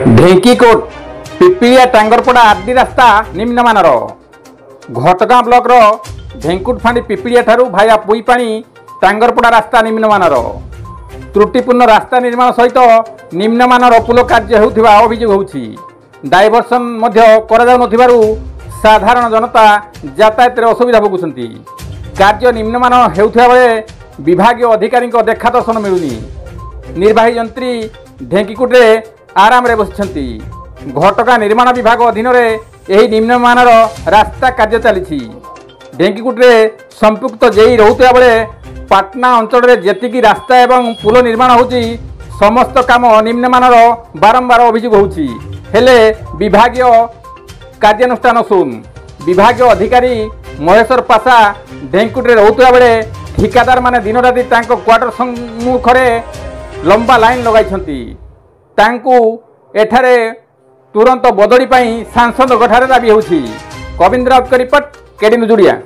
ढेंकीकोट पिपिलिया टांगरपड़ा RD रास्ता निम्नमानर घटगाँ block ढेंकुटफाणी पिपिलिया ठारू भाया पुईपाणी टांगरपड़ा रास्ता निम्नमानर त्रुटिपूर्ण रास्ता निर्माण सहित निम्नमानर पुल कार्य होउथिबा अभियोग होउछि। डायवर्सन मध्य करा नथिबारु साधारण जनता यातायात असुविधा भोगुछंती। कार्य निम्नमान हेउथिबा बेले विभागीय अधिकारी देखा दर्शन मिलुनी। निर्वाही यंत्री ढेंकीकोटे आराम रे बसिछंती। घटगाँ निर्माण विभाग अधीन यही निम्नमानर रास्ता कार्य चली। ढेंकीकोटे संपुक्त जेई रहुथिबा बेले पाटना अंचल में जेतिकी रास्ता एवं पुल निर्माण होउछि समस्त काम निम्नमानर बारंबार अभियोग होउछि। हेले विभागीय कार्यानुष्ठान शून। विभागीय अधिकारी महेश्वर पाशा ढेंकीकोटे रहुथिबा बेले ठिकादार माने दिन राति तांको क्वार्टर सम्मुखरे लंबा लाइन लगाइछंती। तांकु एठारे तुरंत बदली पाई सांसद गठारे दाबी होउछि। Kavindra Raut report KD news Odia.